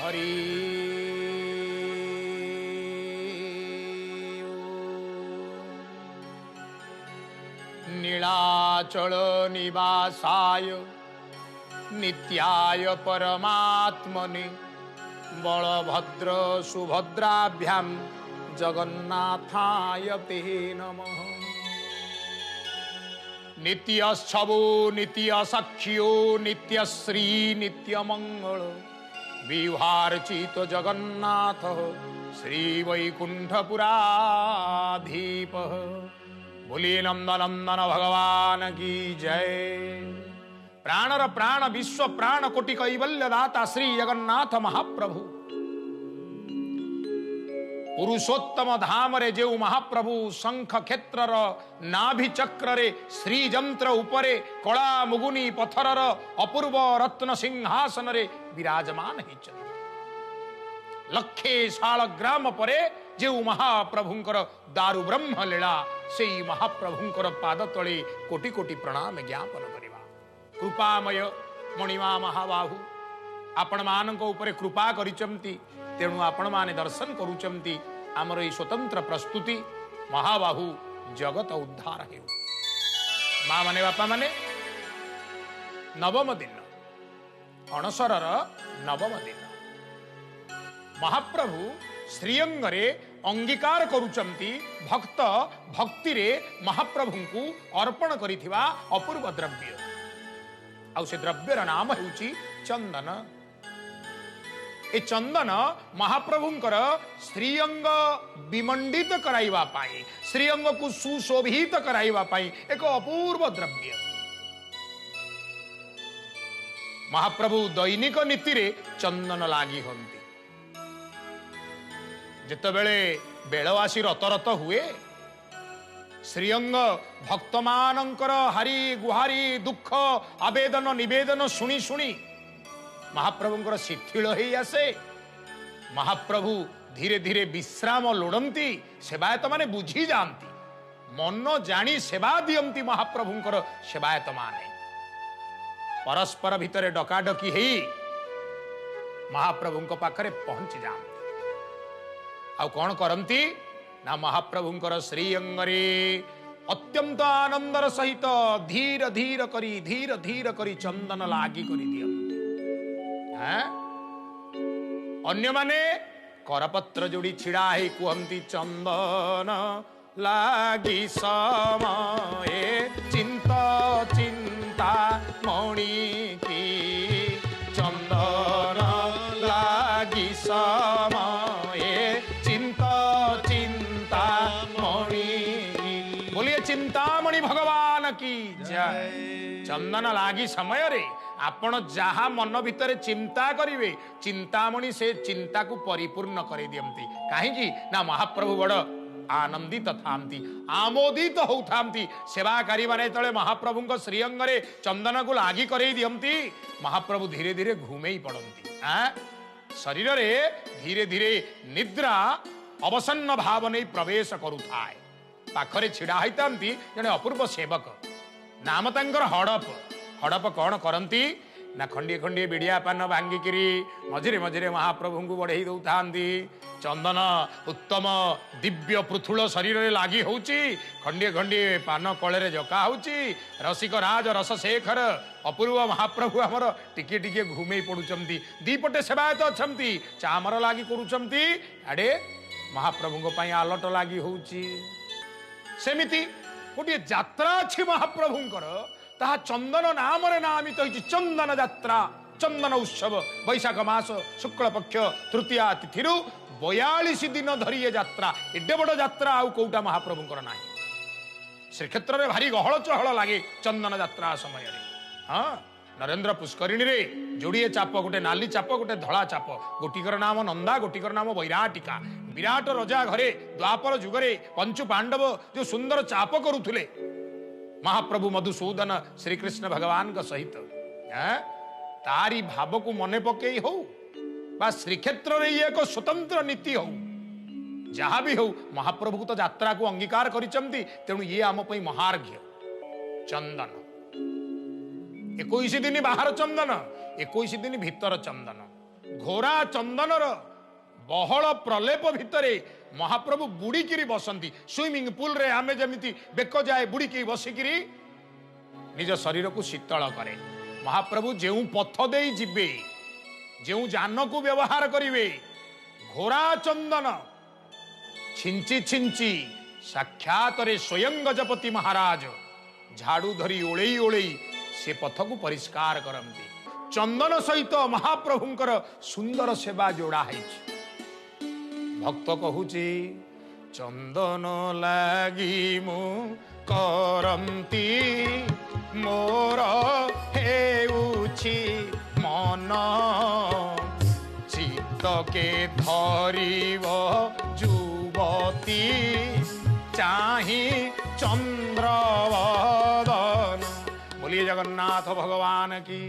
हरि नीलाचल निवासाय नित्याय परमात्मने बलभद्र सुभद्राभ्यां जगन्नाथाय ते नमः। नित्यच्छवो नित्यसख्यो नित्यश्री नित्यमंगल विहारचित जगन्नाथ श्रीवैकुंठपुराधीप। बोलिए नंदनंदन भगवान की जय। प्राणर प्राण विश्व प्राण कोटि कैवल्य दाता श्री जगन्नाथ महाप्रभु पुरुषोत्तम धाम रे जेउ महाप्रभु शंख क्षेत्र नाभि चक्र रे श्री जंत्र उपरे कला मुगुनी पथरर अपूर्व रत्न सिंहासन रे विराजमान होइछन। लक्षे शाल ग्राम परे जेउ महाप्रभुंकर दारु ब्रह्म लीला से महाप्रभुंकर पाद तले कोटि कोटि प्रणाम ज्ञापन करिबा। कृपामय मणिमा महाबाहु आपण मानक उपरे कृपा करिचंती तेणु आपण माने दर्शन करूचंती आमर ए स्वतंत्र प्रस्तुति महाबाहु जगत उद्धार हेउ। माँ माने बापा माने नवम दिन अणसरर नवम दिन महाप्रभु श्रीअंगरे अंगीकार करूचंती भक्त भक्ति रे महाप्रभु को अर्पण करिथिबा अपूर्व द्रव्य आउ से द्रव्यर नाम हेउची चंदन। ए चंदन महाप्रभुंकर श्रीअंग विमंडित कराइवा पाई श्रीअंग को सुशोभित कराइवा पाई एक अपूर्व द्रव्य। महाप्रभु दैनिक नीति रे चंदन लागि हंती जेतेबेले बेलवासी रतरत हुए श्रीअंग भक्त मानंकर हारी गुहारी दुख आवेदन निवेदन शुणी शुणी महाप्रभुंकर शिथिल ही आसे। महाप्रभु धीरे धीरे विश्राम लोड़ती सेवायत माने बुझी जाती मन जानी सेवा दियंती महाप्रभुंकर सेवायत माने परस्पर भितर डकाडकी ही महाप्रभुंक पाखरे पहुंची जाती। आउ कौन करती ना महाप्रभुंकर श्रीअंगरे अत्यंत आनंदर सहित धीर धीर करी चंदन लागी करी दियंती। अन्य माने करपत्र जोड़ी छिड़ा ही कुहंती चंदन लागी समय चिंता चिंता मणि की चंदन लागी समय चिंता चिंता मणि। बोलिए चिंतामणि भगवान की जय। चंदन लागी समय रे आपण जहा मन भितर चिंता करिवे चिंतामणि से चिंता को परिपूर्ण कर दियंती। कहीं ना महाप्रभु बड़ आनंदित थांती आमोदित होउथांती सेवाकारी माने तळे महाप्रभुंक श्रीअंग रे चंदन को लागी करई दियंती महाप्रभु धीरे धीरे घुमेई पड़ंती। शरीर रे धीरे धीरे निद्रा अवसन्न भाव नहीं प्रवेश करुथाए। पाखरे छिड़ा होइतांती जने अपूर्व सेवक नाम तांकर हड़प। हड़प कौन करती ना खंडिए खंडिए बिड़िया पान भांगिकी मझिरे मझिरे महाप्रभु को बढ़ई दौथा चंदन उत्तम दिव्य पृथुल शरीर में लगी होची खंडिए खंडिए पान कले जका होची रसिक राज रस शेखर अपूर्व महाप्रभु आमर टिके टिके घुमे पड़ुचंती दीपटे सेवायत अच्छी चामर लगी करुचंती आड़े महाप्रभु आलट लगी होची। सेमिति गोटे यात्रा अच्छी महाप्रभुंकर ताहा चंदन नाम नामित तो चंदन यात्रा चंदन उत्सव बैशाख मास शुक्ल पक्ष तृतीया तिथि 42 दिन धरी ये यात्रा एडे बड़ यात्रा आउ कोटा महाप्रभुंकर ना। श्रीक्षेत्र में भारी गहल चहल लगे चंदन यात्रा समय हाँ नरेंद्र पुष्करिणी रे जोड़िए चाप गोटे नाली चाप गोटे धला चाप गोटिकर नाम नंदा गोटिकर नाम वैराटिका। विराट रजा घरे द्वापर जुगरे पंचु पांडव जो सुंदर चाप करुले महाप्रभु मधुसूदन श्रीकृष्ण भगवान का सहित तारी भाव को मने पकई हो बा श्रीक्षेत्र रे एक स्वतंत्र नीति हो जहाँ भी हो महाप्रभु तो यात्रा को अंगीकार करिचंती तेणु ये आम पई महार्घ्य चंदन 21 दिन बाहर चंदन 21 दिन भीतर चंदन घोरा चंदनर बहल प्रलेप भितरे महाप्रभु बुड़ीकी बसंती स्विमिंग पूल रे आमे जमिति बेक जाए बुड़ीकी बसिकी निज शरीर को शीतल करे। महाप्रभु जो पथ दे जिबे जो जान को व्यवहार करिवे घोरा चंदन छिंची छिंची साक्षात रे स्वयं गजपति महाराज झाड़ू धरी ओळेई ओळेई से पथ को परिष्कार करती। चंदन सहित महाप्रभुंकर सुंदर सेवा जोड़ा है। भक्त कहूची चंदन लागी मु करंती मोर हेउछि मन चित्त के धरिव जुवती चाही चंद्रवदन। बोलिए जगन्नाथ भगवान की।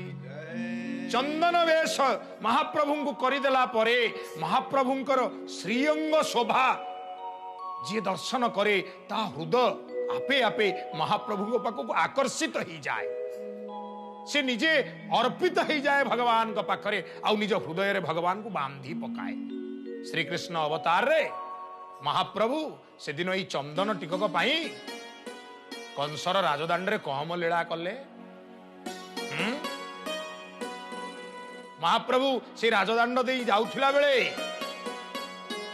चंदन वेश महाप्रभु को करदेला परे महाप्रभुंकर श्रीअंग शोभा जी दर्शन करे ता हृदय आपे आपे महाप्रभु पाखक आकर्षित हो जाए। से निजे अर्पित हो जाए भगवान पाखरे आउ निज हृदय रे भगवान को बांधी पकाए। श्री कृष्ण अवतार रे महाप्रभु से दिन ई चंदन टिकक पाई कंसर राजदांड रे कहम लीला कले। महाप्रभु से राजदांड दे जाउथिला बेले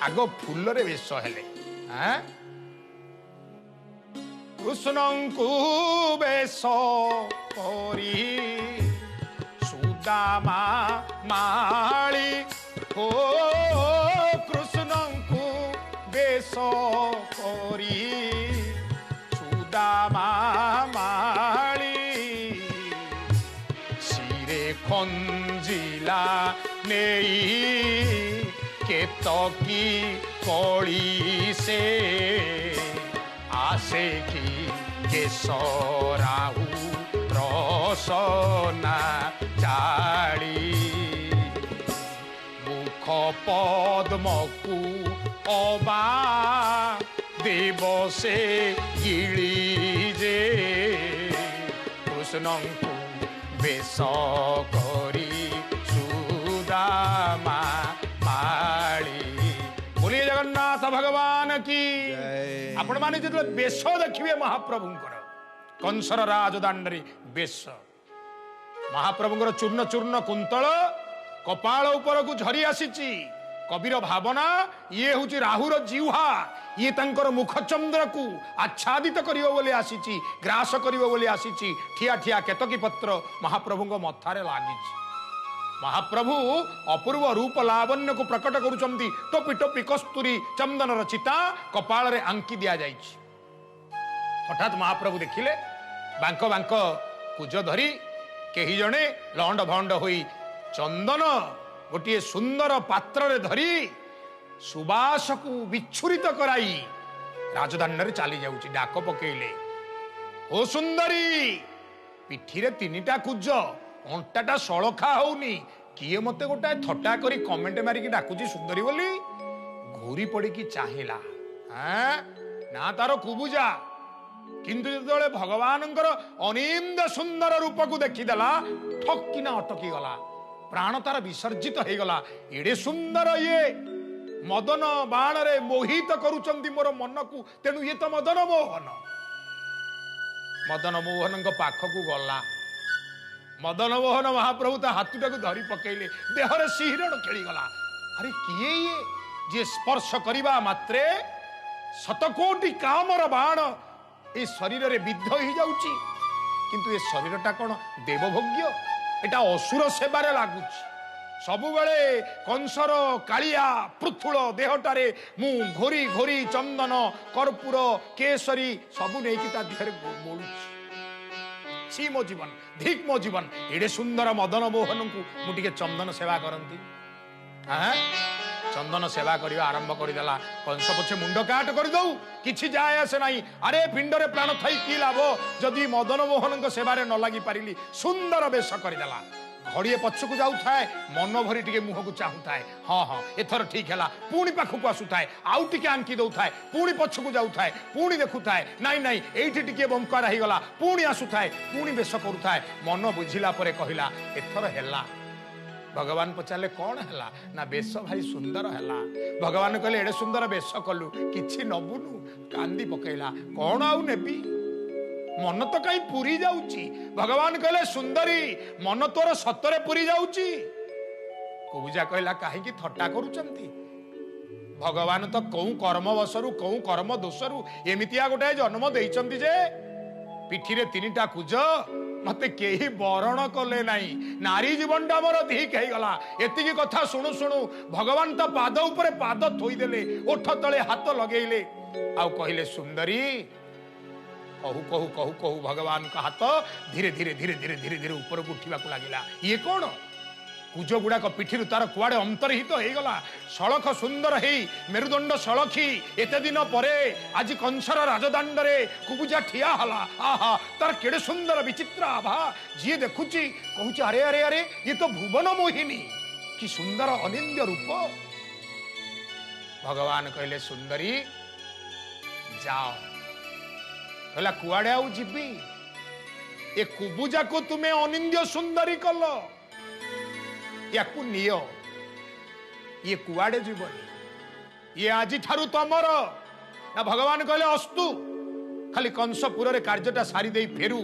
आगो फूल रे वेश हेले। कृष्णंकु वेश करी सुदामा माली हो कृष्णंकु वेश करी सुदामा माली सिरे खंजिला नेई केतकी कली से आसे की केशराहु रसना चाली मुख पद्मकु अबा देवसे गिली जे कृष्णंकु बेश करी सुदामा माली। बोलिए जगन्नाथ भगवान की। आपण माने जो बेश देखिए महाप्रभुंकर कंसर राजदांडरी बेश महाप्रभुंकर चूर्ण चूर्ण कुंतल कपाल ऊपर को झरी आसीची। कबीर भावना ये हूँ राहुर जिह्वा ये तंकर मुखचंद्र को आच्छादित करियो बोले आसीची ग्रास करियो बोले आसीची। ठिया ठिया केतकी पत्र महाप्रभुंक मथारे लागिची। महाप्रभु अपूर्व रूप लावण्य को प्रकट करुचंती। टोपी टोपी कस्तूरी चंदन रचिता कपाल रे आंकी दिया जाइछि। हठात महाप्रभु देखिले बांक बांक कुज धरी केही जणे लंड भंड होई चंदन गोटे सुंदर पात्र रे धरी सुबास को विच्छुरित कराई राजदांड रे चली जाउछि। डाक पकेइले ओ सुंदरी पिठी रे तीनिटा कुज अंटाटा सड़खा होनी किए मते गोटाए थट्टा करी कमेंट मारिकी डाकुची सुंदरी बोली। घूरी पड़ी की चाहिला ना तार कुबुजा किंतु जो भगवानंकर अनिंद सुंदर रूप को देखीदेला ठक्किना अटकी गला प्राण तार विसर्जित हो गला। एडे सुंदर ये मदन बाण रे मोहित करुचंती मोर मन को। तेणु ये तो मदन मोहन पाखकू गला। मदन मोहन महाप्रभु ता हाथुटा को धरी पकेइले देहरे सिहरण खेलीगला। अरे किए ये जे स्पर्श करिबा मात्रे शतकोटी कामर बाण ए शरीर रे विद्ध हो जाउची। किंतु ए शरीरटा कोन देवभोग्य एटा असुर सेवारे लागुची। सबु बेले कंसर कालिया पृथुल देहटारे मु घोरी घोरी चंदन कर्पूर केसरी सबु नेकी ता देहरे बोलुची। सी मो जीवन धिक मो जीवन एडे सुंदर मदन मोहन को मुझे चंदन सेवा करती। चंदन सेवा करने आरंभ करदेला। कंस पछे मुंड काट कर दऊ किछि जाय आसे नाही। अरे पिंडरे प्राण थई की लाभ जदि मदन मोहन सेवारे न लगी पारिली। सुंदर वेश करदेला। घड़िए पछकू जाऊ थाए मन भरी टिके मुह को चाहू थाए। हाँ हाँ एथर ठीक है पुणी पाखक आसु थाए आउ टिके आंकी दौ थाए पुणी पछकू जाऊ थाए पुणी देखु थाए नाई नाई एठी टिके बंकर रही गला पुणी आसु थाए पुणी बेश करू थाए। मन बुझिला परे कहिला एथर हेला भगवान पचारे कौन है ना बेश भाई सुंदर है। भगवान कहले एडे सुंदर बेश कलु किछि नबुनु कांदी पकेला कौन आउ नेबी मन तो कहीं पूरी जाउची। भगवान कहले सुंदरी मन तोर सतरे पूरी जाउची। कुबुजा कहला कहीं थट्टा करूचंती भगवान तो कौ कर्मवशरु कौ कर्म दोषरु एमितिया गोटे जन्म देइचंती जे पिठीरे तीनिटा कुज मते केही बरण कले नाही नारी जीवनटा मोर ठीक है गला। एतिकी कथा शुणु शुणु भगवान तो पाद उपरे पाद थोईदेले ओठ तले हाथ लगेइले आउ कहले सुंदरी कहू कहू कहू कहू भगवान का हाथ धीरे धीरे धीरे धीरे धीरे धीरे ऊपर को उठिबा को लागिला। ये कौन कुज गुड़ाक पिठिरु तार कुआडे अंतर्हित हो गला। सड़क सुंदर है मेरुदंड सड़खी एते दिन परे आज कंसर राजदांड रे कुबुजा ठिया हला। आहा तार केड़े सुंदर विचित्र आभा जी देखुची कहूची अरे अरे अरे ये तो भुवन मोहिनी कि सुंदर अनिंद्य रूप। भगवान कहले सुंदरी जाओ कहला कुआडे आउ जीबी ए कुबुजा को तुम्हें अनिंद्य सुंदरी कल याकू नियो ये कुआडे जीवनी ये आज ठारू तमर ना। भगवान कहले अस्तु खाली कंसपुर रे कार्यटा सारी दे फेरू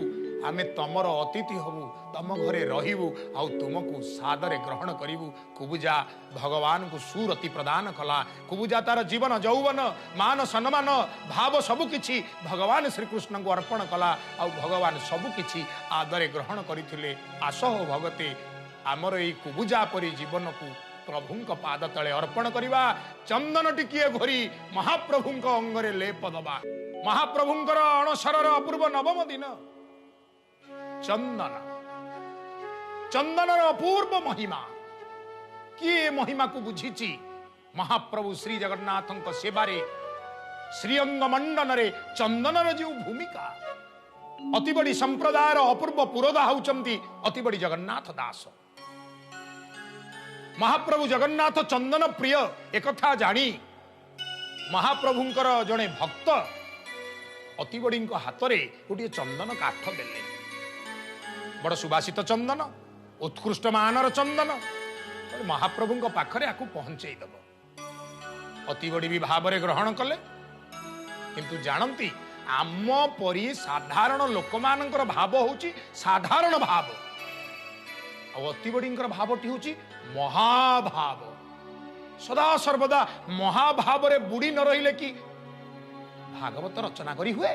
आमे तमर अतिथि हबु तम घरे रहिबु आउ तुमको सादरे ग्रहण करिबु। कुबुजा भगवान को सुरति प्रदान कला। कुबुजा तार जीवन यौवन मान सम्मान भाव सबु किछि भगवान श्री कृष्ण को अर्पण कला आउ भगवान सबु किछि आदरे ग्रहण करिथिले। आसो भगते आमर एई कुबुजा परी जीवन को प्रभुंक पाद तले अर्पण करिबा। चंदन टिकिए घोरी महाप्रभुंक अंगरे लेप दबा। महाप्रभुंकर अणसरर अपूर्व नवम दिन चंदन चंदनर अपूर्व महिमा किए महिमा को बुझीची महाप्रभु श्री जगन्नाथंक सेवारे श्रीअंग मंडन रे चंदनर जो भूमिका अति बड़ी संप्रदायर अपूर्व पुरोधा होउचंती अति बड़ी जगन्नाथ दास। महाप्रभु जगन्नाथ चंदन प्रिय एकथा जानी महाप्रभुंकर जड़े भक्त अति बड़ी हाथ में गोटे चंदन काठ देले बड़ सुबासित चंदन उत्कृष्ट मानर चंदन महाप्रभु पाखरे आकु पहुंचे दब अति बड़ी भी भाव में ग्रहण कले। किंतु जानती आम परी साधारण लोक मानकर भाव होची साधारण भाव अति बड़ी भावटी हूँ महाभाव। सदा सर्वदा महाभाव रे बुड़ी न रहिले कि भागवत रचना करी हुए।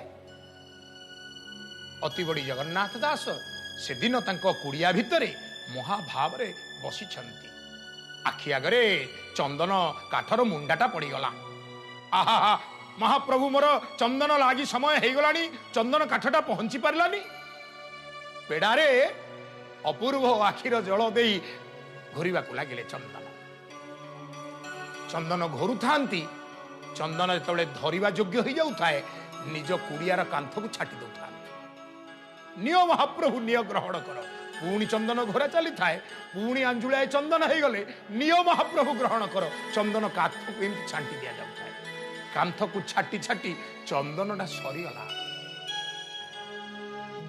अति बड़ी जगन्नाथ दास से दिन तांको कुड़िया भितरे महाभाव रे बसी छंती। आखि आगरे चंदन काठर मुंडाटा पड़ीगला। आहा महाप्रभु मोर चंदन लागी समय हो गलानी चंदन काठटा पहुंची पारलानी। पेड़ारे अपूर्व आखिर जल दे घोरिबा को लागिले चंदन। चंदन घोरु थांती चंदन जेतबेले धरिबा योग्य हो जाउथाए निज कुड़ियार कांथ को छाटी दउथांती। नियो महाप्रभु नियो ग्रहण कर पुणी चंदन घोरा चली थाए पुणी अंजुलाए चंदन हो गले नियो महाप्रभु ग्रहण कर चंदन कांथ को एमती छांटी दिया जाउथाए। कांथ को छाटी छाटी चंदनटा सरीगला।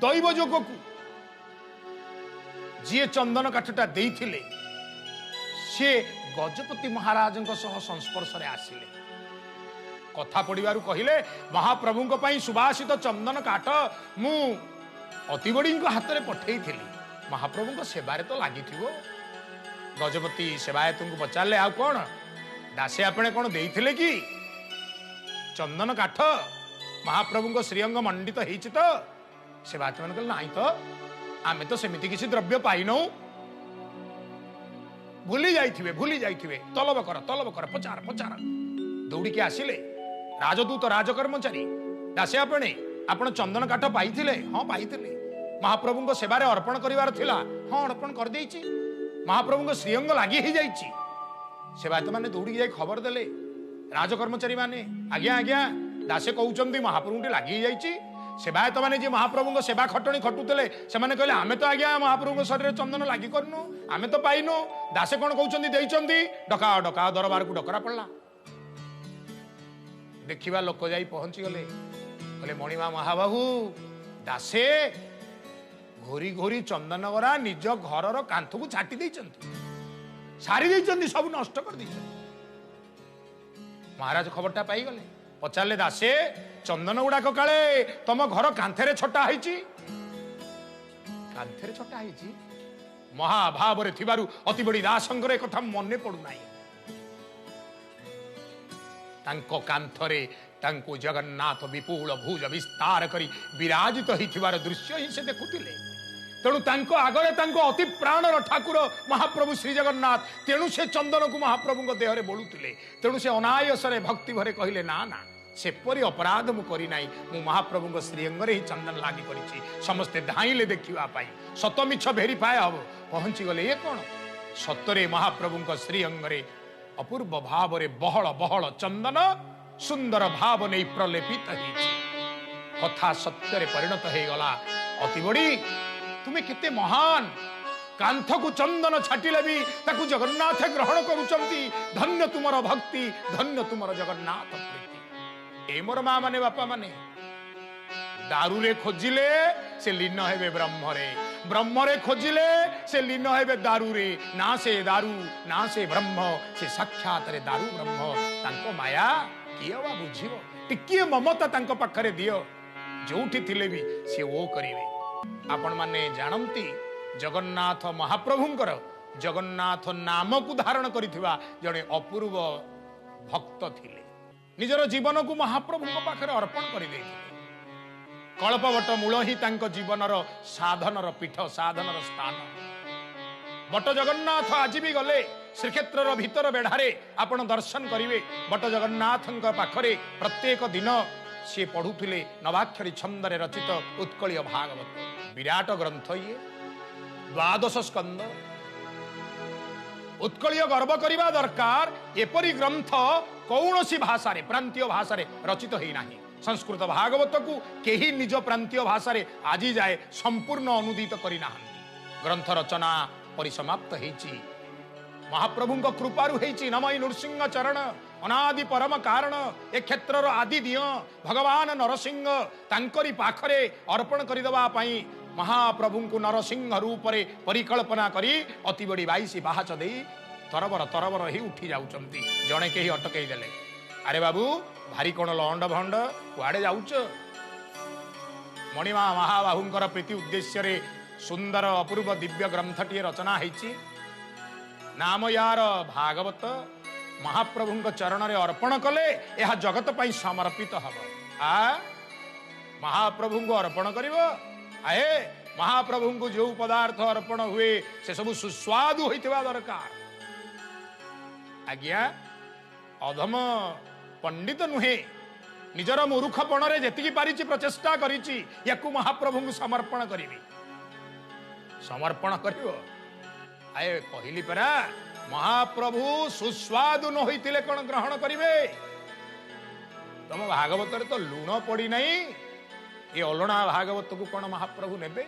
दैव जोग को जी चंदन काठटा देइथिले से गजपति महाराज संस्पर्श रे आसिले। कथा पड़िबारु कहिले महाप्रभु पई सुबासित चंदन काठ मु अति बड़ी हाथ में पठेई थिली महाप्रभु सेवारे तो लगी थी। गजपति सेवायत को पचारे आ कौन दासे आपने कौन देइथिले कि चंदन काठ महाप्रभु श्रीअंग मंडित होइछि तो सेवायत मन कहले नाही तो आमे तो सेमिति किसी द्रव्य पाइनौ भूली जाइथिबे तलब कर पचार पचार दौड़ी के आसिले राजदूत राजकर्मचारी दासे आपण चंदन काठ पाइथिले हाँ पाइथिले महाप्रभु सेवारे अर्पण करिवार थिला हाँ अर्पण कर देइछि महाप्रभु श्रीअंग लागी ही जाइछि। सेवायत माने दौड़ी जाई खबर देले राजकर्मचारी माने आज्ञा आज्ञा दासे कहउचंदी महाप्रभु लागी ही जाइछि। सेवायत माने जे महाप्रभु सेवा खटणी खटुले से कहले आमे तो आज्ञा महाप्रभु शरीर चंदन लागी करनु आमे तो पाइनु दासे कौन कहउचंदी देइचंदी डका डका दरबार को डकरा पड़ला। देखिबा लोक जाई पहुंची गले कहले मणिमा महाबाहू दासे घोरी घोरी चंदन गरा निज घरर कांथ को छाटी देइचंती सारी देइचंदी सब नष्ट कर देइचंदी। महाराज खबरटा पाई गले पचारे दासे चंदन गुड़ाक काले तम घर कांथेरे छटा होईची कांथेरे छटा होईची महाभाव रे थिबारु अति बड़ी दासंकर एक कथा मने पडु नाही तांको कांथरे तांको जगन्नाथ विपुल भुज विस्तार करी विराजित होइथिबार दृश्य ही से देखुतिले तेणु तांको आगरे तांको अति प्राणर ठाकुर महाप्रभु श्री जगन्नाथ तेणु से चंदन को महाप्रभु देहरे बोलुतिले तेणु से अनायसरे भक्ति भरे कहिले ना ना सेपरी अपराध मु करी नाही मु महाप्रभु श्रीअंगरे ही चंदन लागी करिछि समस्ते धाइले देखिबा पाई सत मिछ भेरिफाए हब पहुंची गले ये कोन सतरे महाप्रभु श्रीअंगरे अपूर्व भाव रे बहळ बहळ चंदन सुंदर भाव नहीं प्रलेपित होइछि कथा सत्य परिणत हो गला अति बड़ी तुम्हें केते महान कांथ को चंदन छाटिले भी ताकू जगन्नाथ ग्रहण करुचंती धन्य तुमर भक्ति धन्य तुमर जगन्नाथ प्रीति ए मोर मां माने बापा माने दारू रे खोजिले से लीन हेबे ब्रह्मरे ब्रह्मरे खोजिले से लीन हेबे दारू रे ना से दारू ना से ब्रह्म से साक्षात रे दारू ब्रह्म तांको माया किए वा बुझिबो टिकिए ममता तांको पाखरे दियो जोठी थिले भी से ओ करिवे आपण माने जानंती जगन्नाथ महाप्रभुंकर जगन्नाथ नाम को धारण करिथिबा जणे अपूर्व भक्त थिले निजर जीवन को महाप्रभु पाखरे अर्पण करि दैथिले कल्पवट मूल ही तांको जीवनर साधनर पीठ साधनर स्थान बट जगन्नाथ आज भी गले श्रीक्षेत्र भीतर बेढ़ारे आपण दर्शन करिवे बट जगन्नाथ पाखरे प्रत्येक दिन सी पढ़ुले नवाक्षरी छंदरे रचित उत्कलीय भागवत विराट ग्रंथ ये 12 स्कंद उत्कलीय गर्व करिबा दरकार एपरी ग्रंथ कौनसी भाषा रे प्रांतीय भाषा रे रचित होई नाही संस्कृत भागवत को केही निज प्रांतीय भाषा रे आजी जाए संपूर्ण अनुदित करि नाहंती ग्रंथ रचना परिसमाप्त हेची महाप्रभुंक कृपारु हेची नमई नृसिंह चरण अनादि परम कारण ए क्षेत्रर आदि दिय भगवान नरसिंह तांकरी पाखरे अर्पण करिदबा पई महाप्रभुंकु नरसिंह रूप रे परिकल्पना करी अति बड़ी 22 बाहाच देई तरबर ही उठी जाउचंती जणे केही अटकई देले अरे बाबू भारी कोन लंड भंड कुआडे जाउच मणिमा महाबाहुंकर प्रीति उद्देश्य रे सुंदर अपूर्व दिव्य ग्रंथटी रचना हेची नाम यार भागवत महाप्रभु चरण रे अर्पण कले यह जगत पाई समर्पित हब आ महाप्रभु को अर्पण करिवो आए महाप्रभु को जो पदार्थ अर्पण हुए से सब सुस्वादु होइतबा दरकार आज्ञा अधम पंडित नुहे निजर मूर्खपण रे जेतिकी पारिची प्रचेष्टा करिची याकू महाप्रभु को समर्पण करिवि समर्पण करिवो आए कहली परा महाप्रभु सुस्वादु न होइतिले कोन ग्रहण करिवे तम भागवत रे तो लूण पड़ी नहीं ये अलणा भागवत को कोन महाप्रभु नेबे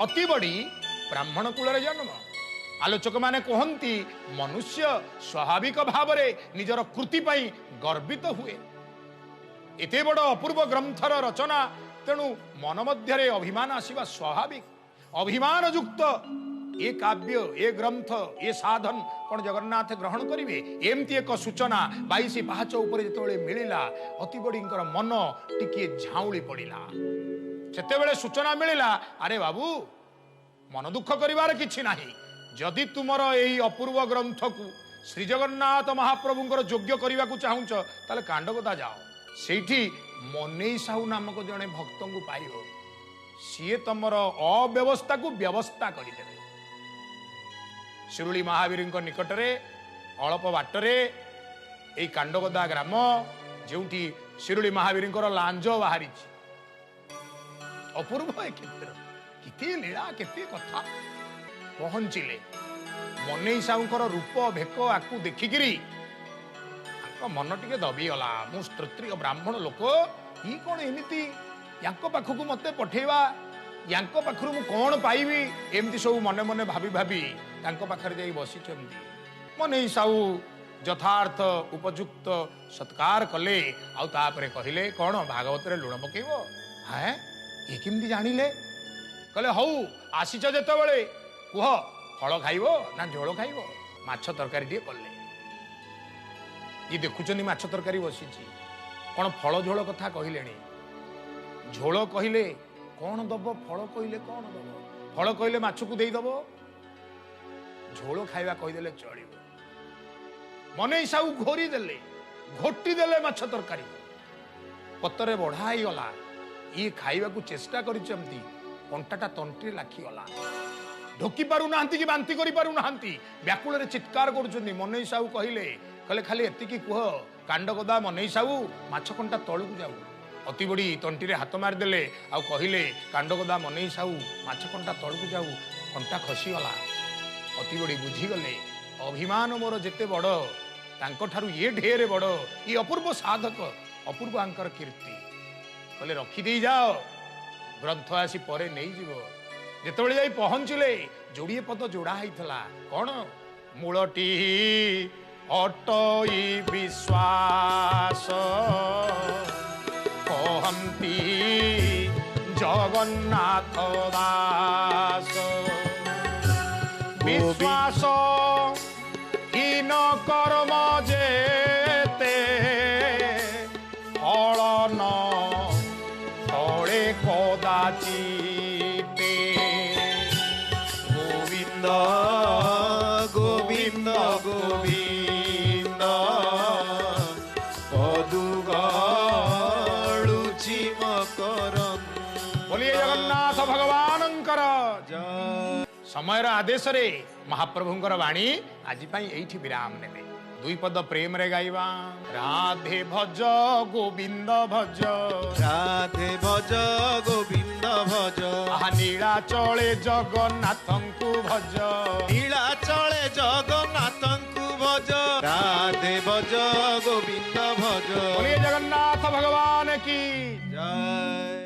अति बड़ी ब्राह्मण कुल रे जन्म आलोचक माने कहंती मनुष्य स्वाभाविक भाव रे निजर कृति पई गर्वित हुए एते बड़ अपूर्व ग्रंथर रचना तेणु मन मध्य रे अभिमान आसीबा स्वाभाविक अभिमान युक्त ये काव्य ये ग्रंथ ये साधन कौन जगन्नाथ ग्रहण करिवे एमती एक सूचना 22 पाहाच ऊपर जेतेबेले मिलिला अति बड़ींकर मन टिके झाउली पड़िला सेते बेले सूचना मिलिला अरे बाबू मन दुख करिवार किछि नाही जदि तुमर एही अपूर्व ग्रंथ को श्री जगन्नाथ महाप्रभुंकर योग्य करने को चाहूच ताले कांडगदा जाओ सेठी मनेई साहू नामक जने भक्त को पाइब सी तुमर अव्यवस्था को व्यवस्था करदे शिरुली महावीर निकटरे अल्प बाटरे यही कांडगदा ग्राम जोटी शिरुली महावीर लांज बाहरी अपूर्व क्षेत्र केते लीला केते कथा पहुंचिले मनेई साहूकर रूप भेक आकु देखिकी मन टिके दबीगला मु स्त्रोत्रिय ब्राह्मण लोक ये कौन एमती या पाखक मत पठेवा या पाखर मु कौन पाइबी एमती सब मने मने भाभी भाभी पाखरे जाई बसी मनेई साहू यथार्थ उपयुक्त सत्कार कले आउे कहले कौन भागवत रे लुण पकेब हाँ ये केमती जानिले कहले हौ आसीच जेतेबेले कुह फल खाइब ना झोल खाइब माछ तरकारी टे कले ये देखुचनी माछ तरकारी बसी कौन फल झोल कथा कहले झोल कहले कौन दब फल कहले कौन दब फल कहले माछ को देदब झोल खाइबा कहीदेले चलो मन साहू घोरी देले घोटी देले माछ तरकारी पतरे बढ़ा गला ये खाइबा को चेष्टा करचंती कंटाटा तंटी लाखीगला ढोकी पारु नाहंती कि बांती करि पारु नाहंती व्याकुल रे चित्कार करूछंती मनई साहू कहले कहले खाली एतिकी कुह कांडगदा मनई साहू माछ कंटा तळकु जाऊ अति बड़ी तंटी रे हाथ मार देले आ कहले कांडगदा मनई साहू माछ कंटा तळकु जाऊ कंटा खसी गला अति बड़ी बुझी गले अभिमान मोर जेते बड़ तांको ठारू ये ढेरे बड़ ये अपूर्व साधक अपूर्व आंकर कीर्ति कहले रखी दे जाओ ग्रंथ आसी परे नहीं जीवो जेतेबेले जाई पहुंचले जोड़िए पद जोड़ा होता कौन मूलटी अटई विश्वास कहती जगन्नाथ दास विश्वास हीन कर्म जेते फल न फले कदाचिते गोविंद गोविंद गोविंद पदुगाळुचि मकरं बोलिए जगन्नाथ भगवान समय आदेश रे महाप्रभुंकर वाणी आज एठी विराम ने दुई पद प्रेम रे गाइबा राधे भज गोविंद भज राधे भज गोविंद भज आहा नीलाचले जगन्नाथंकु भज नीलाचले जगन्नाथंकु भज राधे भज गोविंद भज बोलिए जगन्नाथ भगवान की जय।